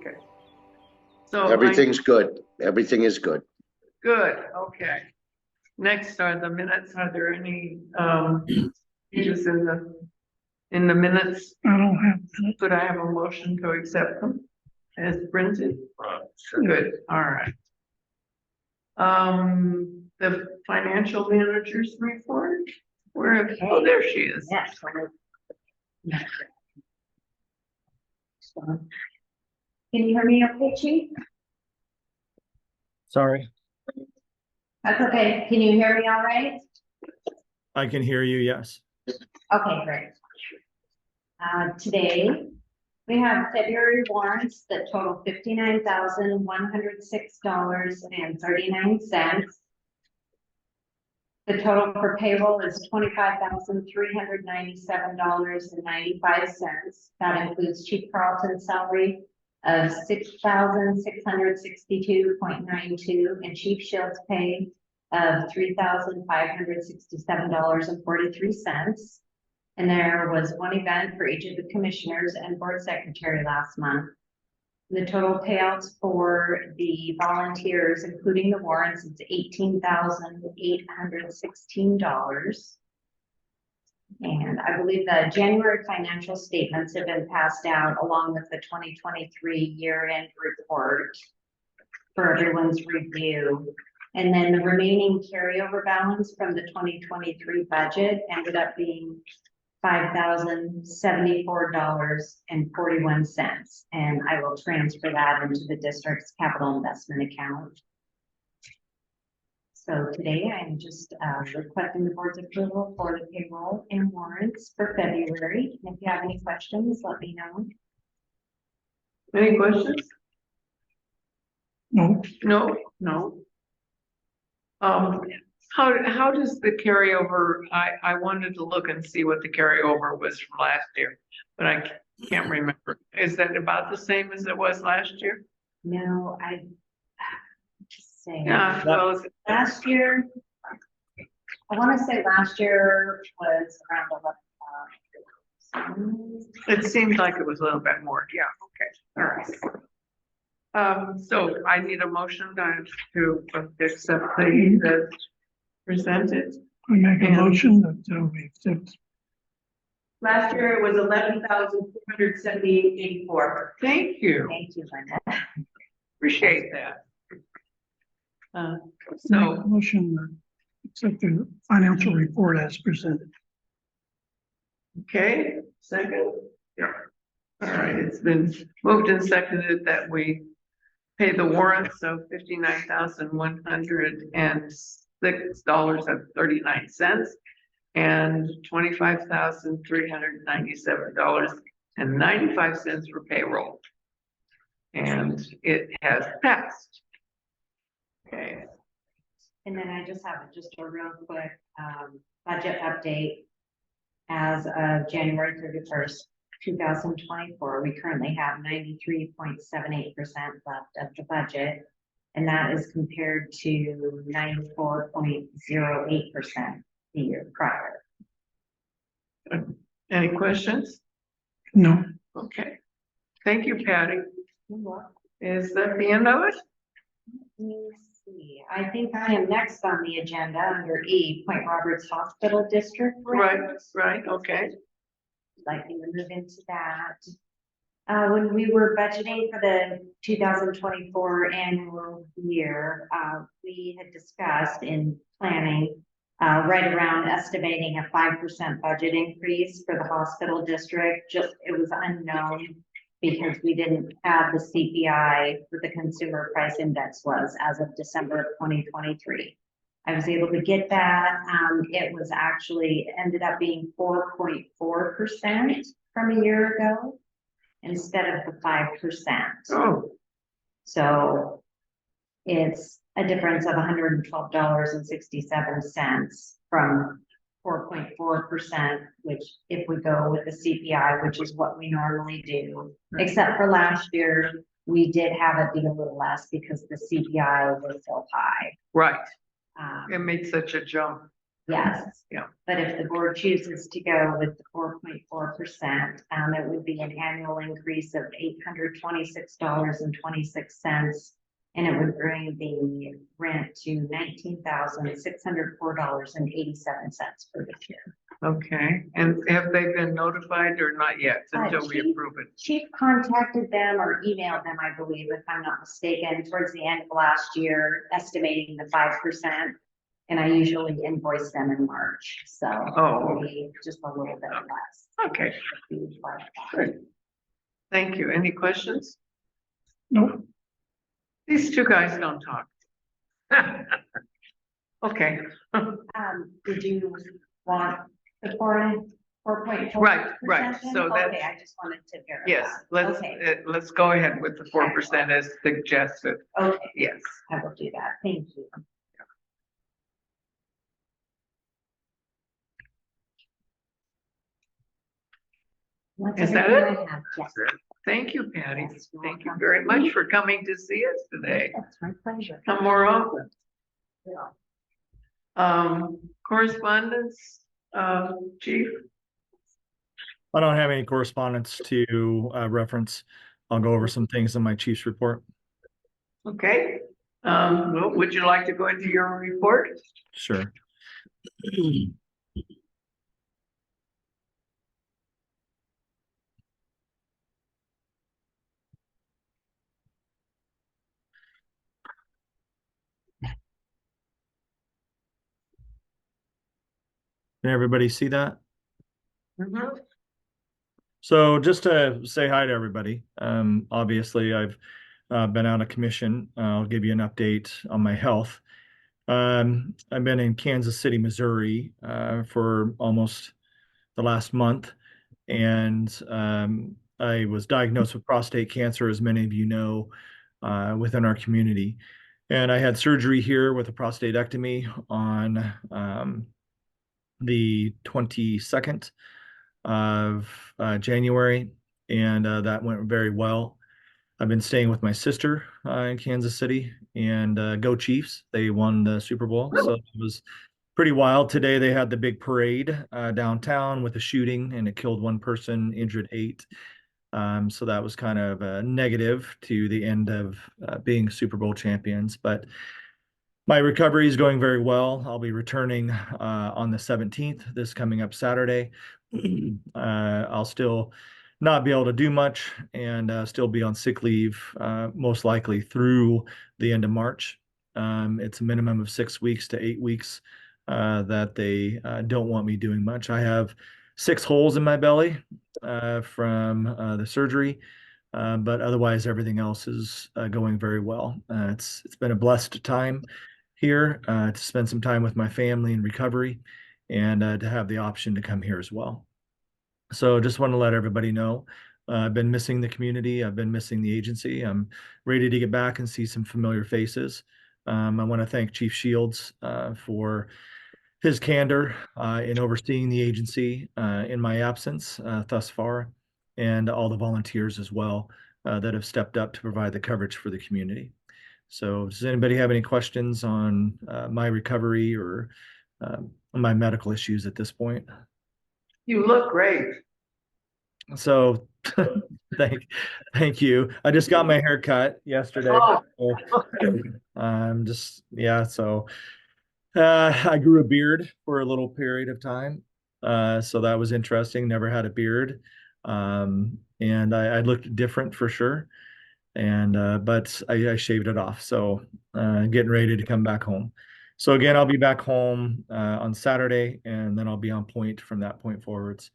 Okay. So Everything's good. Everything is good. good, okay. Next are the minutes. Are there any changes in the minutes? I don't have minutes. Could I have a motion to accept them as printed? Good, all right. The financial managers report, where, oh, there she is. Yes. Can you hear me okay, Chief? Sorry, That's okay. Can you hear me all right? I can hear you, yes. Okay, great. Today, we have February warrants that total $59,106.39. The total for payroll is $25,397.95. That includes Chief Carlton's salary of $6,662.92 and Chief Shield's pay of $3,567.43. And there was one event for each of the commissioners and board secretary last month. The total payouts for the volunteers, including the warrants, is $18,816. And I believe the January financial statements have been passed out along with the 2023 year-end report for everyone's review. And then the remaining carryover balance from the 2023 budget ended up being $5,074.41. And I will transfer that into the district's capital investment account. So today I'm just requesting the board's approval for the payroll and warrants for February. And if you have any questions, let me know. Any questions? No, No. How does the carryover, I wanted to look and see what the carryover was from last year, but I can't remember. Is that about the same as it was last year? No, I just say Yeah, well, last year, I want to say last year was around 11. it seems like it was a little bit more. Yeah, okay, all right. So I need a motion to accept the presented. I make a And- motion that we accept. Last year it was 11,478.84. Thank you, Thank you, Linda. appreciate that. Make So, a motion that accept the financial report as presented. okay, second. Yeah. All right, it's been moved and seconded that we pay the warrants of $59,106.39 and $25,397.95 for payroll. And it has passed. Okay, And then I just have just a real quick budget update. As of January 31st, 2024, we currently have 93.78% left of the budget. And that is compared to 94.08% the year prior. any questions? No, Okay, thank you, Patty. Is that the end of it? Let me see. I think I am next on the agenda under E, Point Roberts Hospital District. Right, okay. Like to move into that. When we were budgeting for the 2024 annual year, we had discussed in planning right around estimating a 5% budget increase for the hospital district. Just it was unknown because we didn't have the CPI for the consumer price index was as of December of 2023. I was able to get that. It was actually ended up being 4.4% from a year ago instead of the 5%. Oh, So it's a difference of $112.67 from 4.4%, which if we go with the CPI, which is what we normally do, except for last year, we did have it be a little less because the CPI was so high. right. It made such a jump. Yes. Yeah. But if the board chooses to go with the 4.4%, it would be an annual increase of $826.26. And it would bring the rent to $19,604.87 for this year. Okay, and have they been notified or not yet until we Chief- approve it? Chief contacted them or emailed them, I believe, if I'm not mistaken, towards the end of last year, estimating the 5%. And I usually invoice them in March, so Oh, it'll be just a little bit less. Okay, Huge like that. good. Thank you. Any questions? Nope. These two guys don't talk. Okay, Did you want the 4.4%? Right, so that's- Okay, I just wanted to verify. yes, Okay. let's go ahead with the 4% as suggested. Okay, Yes. I will do that. Thank you. That's Is that everything it? I have. Yes, Thank you, Patty. Yes, you're Thank you welcome. very much for coming to see us today. that's my pleasure. Come more often. Correspondence, Chief? I don't have any correspondence to reference. I'll go over some things in my chief's report. Okay. Well, would you like to go into your report? Sure. Can everybody see that? Mhm. So just to say hi to everybody, obviously I've been out of commission. I'll give you an update on my health. I've been in Kansas City, Missouri, for almost the last month, and I was diagnosed with prostate cancer, as many of you know, within our community. And I had surgery here with a prostatectomy on the 22nd of January, and that went very well. I've been staying with my sister in Kansas City, and go Chiefs. They won the Super Bowl, so it was pretty wild. Today they had the big parade downtown with a shooting, and it killed one person, injured 8. So that was kind of a negative to the end of being Super Bowl champions. But my recovery is going very well. I'll be returning on the 17th, this coming up Saturday. I'll still not be able to do much and still be on sick leave, most likely through the end of March. It's a minimum of 6 weeks to 8 weeks that they don't want me doing much. I have 6 holes in my belly from the surgery. But otherwise, everything else is going very well. It's been a blessed time here to spend some time with my family in recovery, and to have the option to come here as well. So just want to let everybody know I've been missing the community. I've been missing the agency. I'm ready to get back and see some familiar faces. I want to thank Chief Shields for his candor in overseeing the agency in my absence thus far, and all the volunteers as well that have stepped up to provide the coverage for the community. So does anybody have any questions on my recovery or my medical issues at this point? You look great. So thank you. I just got my hair cut yesterday. Oh. Just, yeah, so I grew a beard for a little period of time. So that was interesting. Never had a beard. And I looked different for sure. And but I shaved it off. So getting ready to come back home. So again, I'll be back home on Saturday, and then I'll be on point from that point forwards.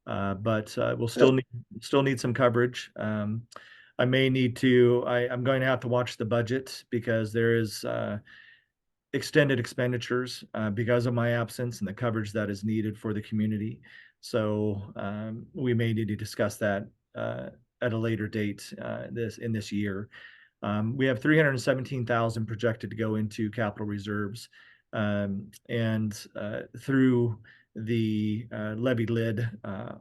But we'll still need some coverage. I may need to. I'm going to have to watch the budget because there is extended expenditures because of my absence and the coverage that is needed for the community. So we may need to discuss that at a later date this year. We have 317,000 projected to go into capital reserves, and through the levy lid,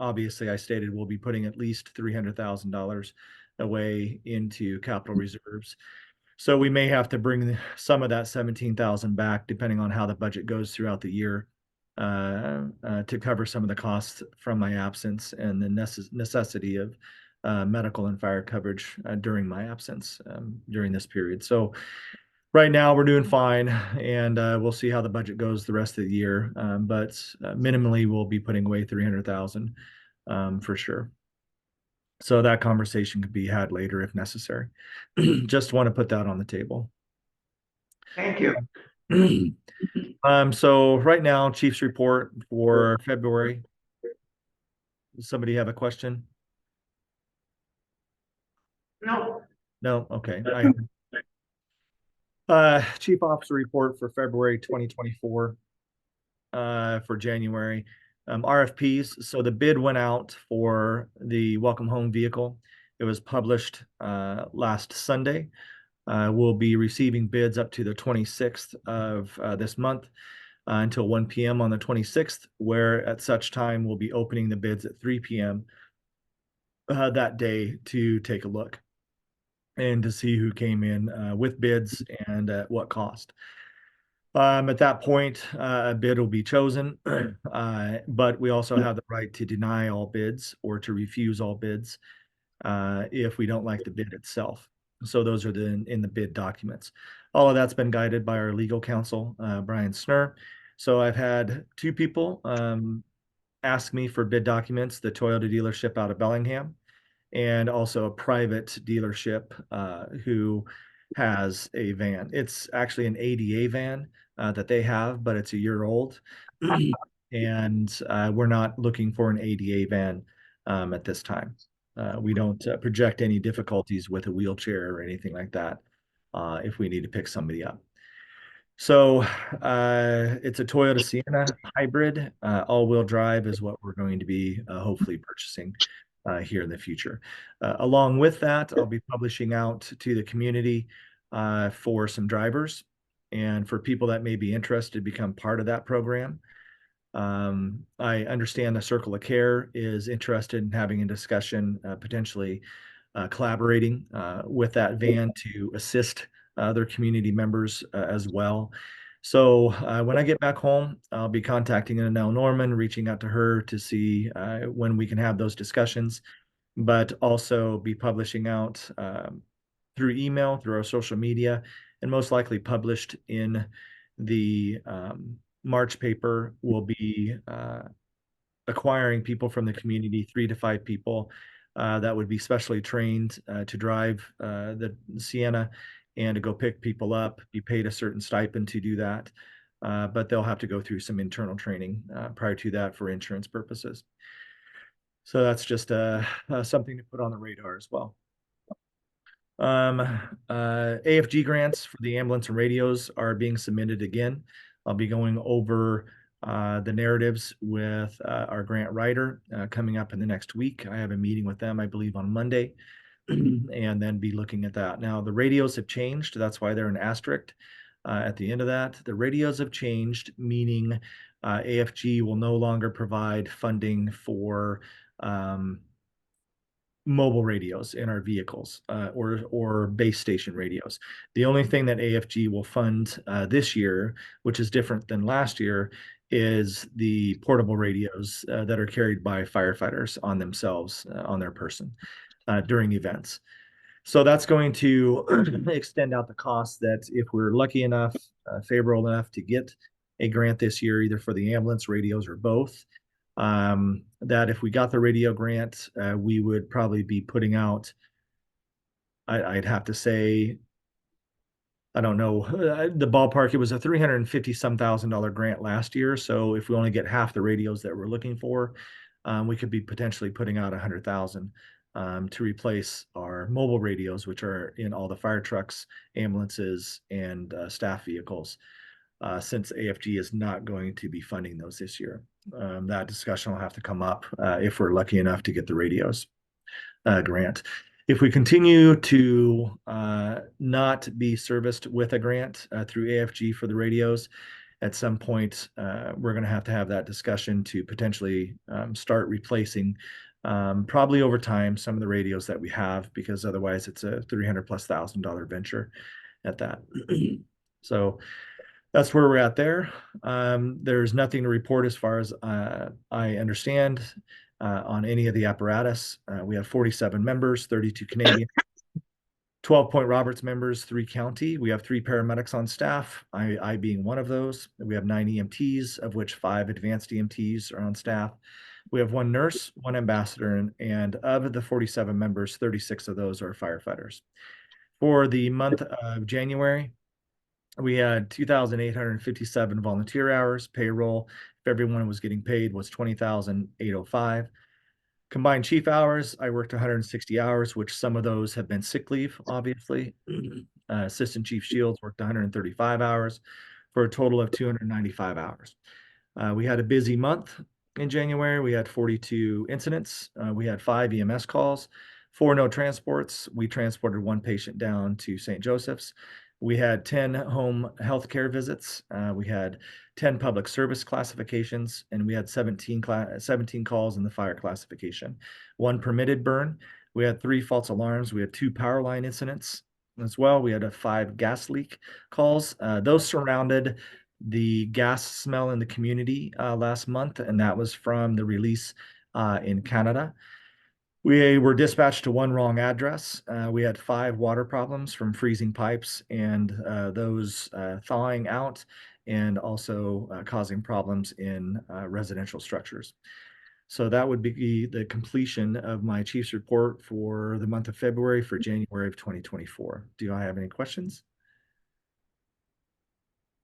obviously I stated we'll be putting at least $300,000 away into capital reserves. So we may have to bring some of that 17,000 back depending on how the budget goes throughout the year to cover some of the costs from my absence and the necessity of medical and fire coverage during my absence during this period. So right now we're doing fine, and we'll see how the budget goes the rest of the year. But minimally, we'll be putting away 300,000 for sure. So that conversation could be had later if necessary. Just want to put that on the table. Thank you. So right now, Chief's report for February. Does somebody have a question? No, No? Okay. Chief Officer report for February 2024 for January. RFPs. So the bid went out for the Welcome Home vehicle. It was published last Sunday. We'll be receiving bids up to the 26th of this month until 1 p.m. on the 26th, where at such time we'll be opening the bids at 3 p.m. That day to take a look and to see who came in with bids and at what cost. At that point, a bid will be chosen, but we also have the right to deny all bids or to refuse all bids if we don't like the bid itself. So those are in the bid documents. All of that's been guided by our legal counsel, Brian Snur. So I've had two people ask me for bid documents, the Toyota dealership out of Bellingham, and also a private dealership who has a van. It's actually an ADA van that they have, but it's a year old. And we're not looking for an ADA van at this time. We don't project any difficulties with a wheelchair or anything like that if we need to pick somebody up. So it's a Toyota Sienna hybrid. All-wheel drive is what we're going to be hopefully purchasing here in the future. Along with that, I'll be publishing out to the community for some drivers and for people that may be interested to become part of that program. I understand the Circle of Care is interested in having a discussion, potentially collaborating with that van to assist other community members as well. So when I get back home, I'll be contacting Annelle Norman, reaching out to her to see when we can have those discussions, but also be publishing out through email, through our social media, and most likely published in the March paper. Will be acquiring people from the community, 3 to 5 people that would be specially trained to drive the Sienna and to go pick people up, be paid a certain stipend to do that. But they'll have to go through some internal training prior to that for insurance purposes. So that's just something to put on the radar as well. AFG grants for the ambulance and radios are being submitted again. I'll be going over the narratives with our grant writer coming up in the next week. I have a meeting with them, I believe, on Monday, and then be looking at that. Now, the radios have changed. That's why they're an asterisk at the end of that. The radios have changed, meaning AFG will no longer provide funding for mobile radios in our vehicles or base station radios. The only thing that AFG will fund this year, which is different than last year, is the portable radios that are carried by firefighters on themselves, on their person during events. So that's going to extend out the cost that if we're lucky enough, favorable enough to get a grant this year, either for the ambulance radios or both, that if we got the radio grant, we would probably be putting out, I'd have to say, I don't know, the ballpark, it was a $350 some thousand grant last year. So if we only get half the radios that we're looking for, we could be potentially putting out 100,000 to replace our mobile radios, which are in all the fire trucks, ambulances, and staff vehicles. Since AFG is not going to be funding those this year. That discussion will have to come up if we're lucky enough to get the radios grant. If we continue to not be serviced with a grant through AFG for the radios, at some point, we're going to have that discussion to potentially start replacing probably over time some of the radios that we have, because otherwise it's a $300,000+ venture at that. So that's where we're at there. There's nothing to report as far as I understand on any of the apparatus. We have 47 members, 32 Canadian, 12 Point Roberts members, 3 county. We have 3 paramedics on staff, I being one of those. We have 9 EMTs, of which 5 advanced EMTs are on staff. We have 1 nurse, 1 ambassador, and of the 47 members, 36 of those are firefighters. For the month of January, we had 2,857 volunteer hours. Payroll, if everyone was getting paid, was 20,805. Combined chief hours, I worked 160 hours, which some of those have been sick leave, obviously. Assistant Chief Shields worked 135 hours for a total of 295 hours. We had a busy month in January. We had 42 incidents. We had 5 EMS calls, 4 no transports. We transported 1 patient down to St. Joseph's. We had 10 home health care visits. We had 10 public service classifications, and we had 17 calls in the fire classification. 1 permitted burn. We had 3 false alarms. We had 2 power line incidents as well. We had 5 gas leak calls. Those surrounded the gas smell in the community last month, and that was from the release in Canada. We were dispatched to 1 wrong address. We had 5 water problems from freezing pipes and those thawing out and also causing problems in residential structures. So that would be the completion of my chief's report for the month of February for January of 2024. Do I have any questions?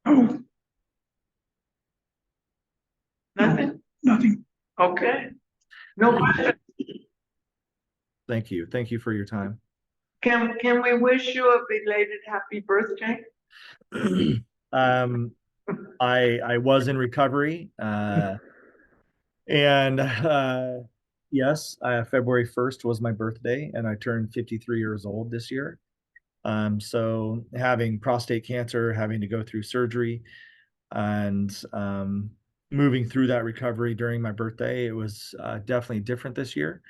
Oh, Nothing? nothing. Okay. No question. Thank you. Thank you for your time. Can we wish you a belated happy birthday? I was in recovery, and yes, February 1st was my birthday, and I turned 53 years old this year. So having prostate cancer, having to go through surgery, and moving through that recovery during my birthday, it was definitely different this year,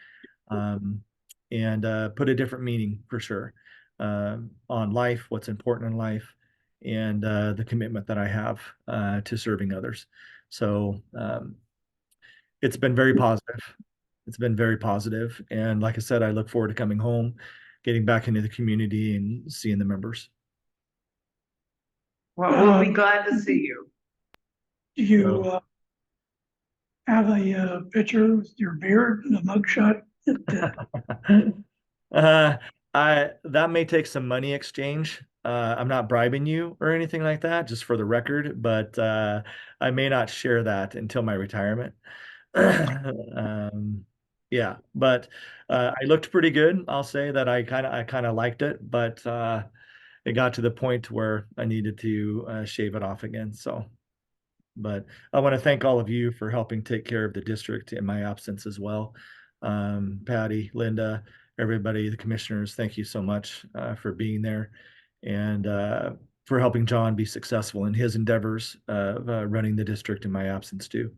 and put a different meaning for sure on life, what's important in life, and the commitment that I have to serving others. So it's been very positive. It's been very positive. And like I said, I look forward to coming home, getting back into the community and seeing the members. Well, we'll be glad to see you. Do you have a picture with your beard and a mugshot? That may take some money exchange. I'm not bribing you or anything like that, just for the record, but I may not share that until my retirement. Yeah, but I looked pretty good. I'll say that I kind of liked it, but it got to the point where I needed to shave it off again. So, but I want to thank all of you for helping take care of the district in my absence as well. Patty, Linda, everybody, the commissioners, thank you so much for being there and for helping John be successful in his endeavors of running the district in my absence too.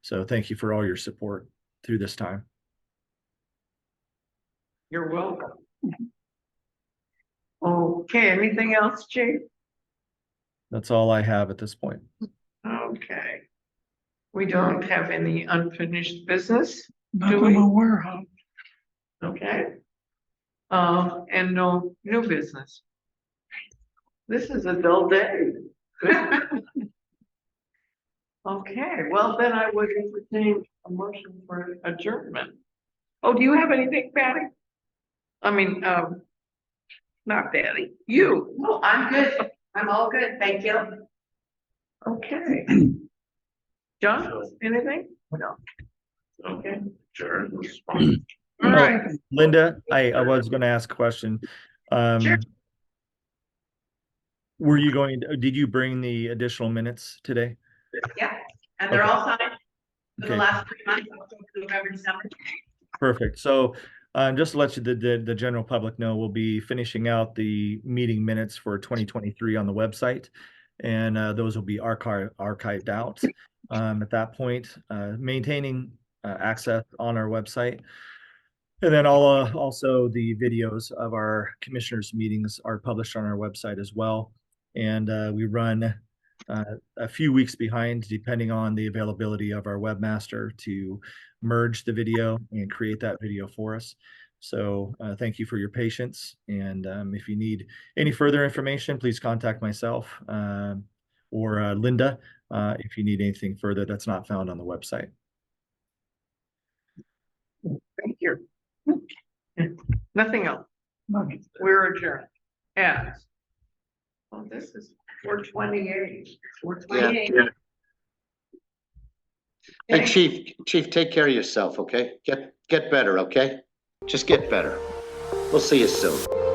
So thank you for all your support through this time. You're welcome. Okay, anything else, Chief? That's all I have at this point. Okay. We don't have any unfinished business, Not do that I'm we? aware of. Okay. And no new business. This is a dull day. Okay, well, then I would entertain a motion for adjournment. Oh, do you have anything, Patty? I mean, not Patty, you. No, I'm good. I'm all good. Thank you. Okay. John, anything? No. Okay. Sure. All right. Linda, I was going to ask a question. Sure. Were you did you bring the additional minutes today? Yeah, and they're Okay. all signed for the Okay. last 3 months, October, November, December. Perfect. So just to let you, the general public know, we'll be finishing out the meeting minutes for 2023 on the website, and those will be archived out at that point, maintaining access on our website. And then also the videos of our commissioners' meetings are published on our website as well. And we run a few weeks behind, depending on the availability of our webmaster to merge the video and create that video for us. So thank you for your patience. And if you need any further information, please contact myself or Linda if you need anything further that's not found on the website. Thank you. Nothing else. Okay. We're adjourned. Yeah. Well, this is 4:28. 4:28. Hey, Chief, take care of yourself, okay? Get better, okay? Just get better. We'll see you soon.